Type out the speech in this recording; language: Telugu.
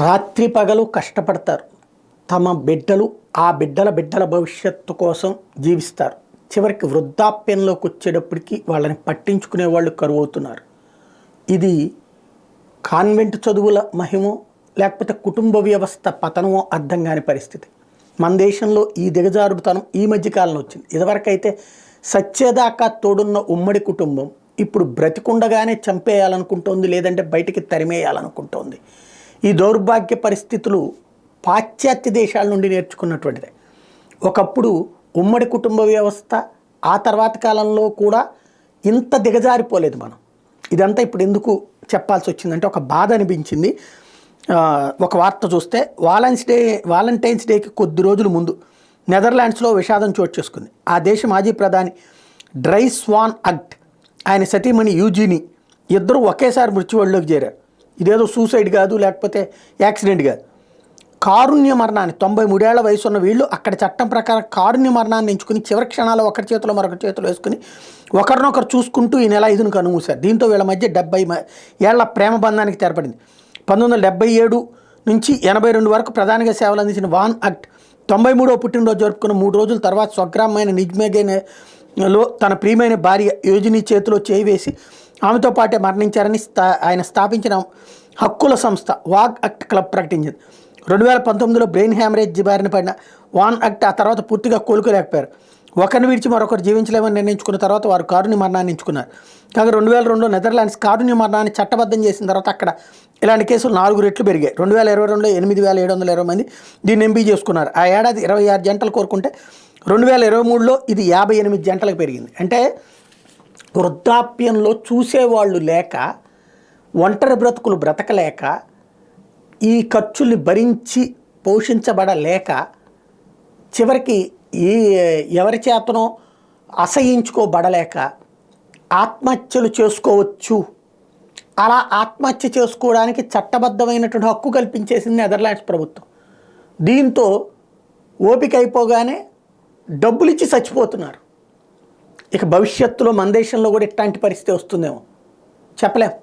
రాత్రి పగలు కష్టపడతారు. తమ బిడ్డలు ఆ బిడ్డల భవిష్యత్తు కోసం జీవిస్తారు. చివరికి వృద్ధాప్యంలోకి వచ్చేటప్పటికి వాళ్ళని పట్టించుకునే వాళ్ళు కరువవుతున్నారు. ఇది కాన్వెంట్ చదువుల మహిమో లేకపోతే కుటుంబ వ్యవస్థ పతనమో అర్థం కాని పరిస్థితి. మన దేశంలో ఈ దిగజారుడుతనం ఈ మధ్యకాలంలో వచ్చింది. ఇదివరకైతే సత్యదాకా తోడున్న ఉమ్మడి కుటుంబం ఇప్పుడు బ్రతికుండగానే చంపేయాలనుకుంటోంది, లేదంటే బయటికి తరిమేయాలనుకుంటోంది. ఈ దౌర్భాగ్య పరిస్థితులు పాశ్చాత్య దేశాల నుండి నేర్చుకున్నటువంటిదే. ఒకప్పుడు ఉమ్మడి కుటుంబ వ్యవస్థ ఆ తర్వాత కాలంలో కూడా ఇంత దిగజారిపోలేదు మనం. ఇదంతా ఇప్పుడు ఎందుకు చెప్పాల్సి వచ్చిందంటే ఒక బాధ అనిపించింది. ఒక వార్త చూస్తే వాలంటైన్స్ డేకి కొద్ది రోజుల ముందు నెదర్లాండ్స్లో విషాదం చోటు చేసుకుంది. ఆ దేశ మాజీ ప్రధాని డ్రైస్ వాన్ అగ్ట్ ఆయన సతీమణి యూజీని ఇద్దరు ఒకేసారి మృత్యువడిలోకి చేరారు. ఇదేదో సూసైడ్ కాదు, లేకపోతే యాక్సిడెంట్ కాదు, కారుణ్య మరణాన్ని 93 ఏళ్ల వయసు ఉన్న వీళ్ళు అక్కడ చట్టం ప్రకారం కారుణ్య మరణాన్ని ఎంచుకుని చివరి క్షణాల్లో ఒకరి చేతిలో మరొకరి చేతిలో వేసుకుని ఒకరినొకరు చూసుకుంటూ ఈ నెల 5ను కనుమూశారు. దీంతో వీళ్ళ మధ్య 70 ఏళ్ల ప్రేమ బంధానికి తెరపడింది. 1977 నుంచి 82 వరకు ప్రధానిగా సేవలు అందించిన వాన్ అగ్ట్ 93వ పుట్టినరోజు జరుపుకున్న 3 రోజుల తర్వాత స్వగ్రామమైన నిజ్మెగేన్లో తన ప్రియమైన భార్య యోజిని చేతిలో చేయి వేసి ఆమెతో పాటే మరణించారని ఆయన స్థాపించిన హక్కుల సంస్థ వాగ్ అక్ట్ క్లబ్ ప్రకటించింది. 2019లో బ్రెయిన్ హ్యామరేజ్ బారిన పడిన వాన్ అక్ట్ ఆ తర్వాత పూర్తిగా కోలుకోలేకపోయారు. ఒకరిని విడిచి మరొకరు జీవించలేమని నిర్ణయించుకున్న తర్వాత వారు కారుణ్య మరణాన్ని ఎంచుకున్నారు. కాగా 2002లో నెదర్లాండ్స్ కారుణ్య మరణాన్ని చట్టబద్ధం చేసిన తర్వాత అక్కడ ఇలాంటి కేసులు 4 రెట్లు పెరిగాయి. 2022లో 8720 మంది దీన్ని ఎంపీ చేసుకున్నారు. ఆ ఏడాది 26 జంటలు కోరుకుంటే 2023లో ఇది 58 జంటలకు పెరిగింది. అంటే వృద్ధాప్యంలో చూసేవాళ్ళు లేక, ఒంటరి బ్రతుకులు బ్రతకలేక, ఈ ఖర్చుల్ని భరించి పోషించబడలేక చివరికి ఎవరి చేతనో అసహించుకోబడలేక ఆత్మహత్యలు చేసుకోవచ్చు. అలా ఆత్మహత్య చేసుకోవడానికి చట్టబద్ధమైనటువంటి హక్కు కల్పించేసింది నెదర్లాండ్స్ ప్రభుత్వం. దీంతో ఓపిక అయిపోగానే డబ్బులు ఇచ్చి చచ్చిపోతున్నారు. ఇక భవిష్యత్తులో మన దేశంలో కూడా ఇట్లాంటి పరిస్థితి వస్తుందేమో చెప్పలేం.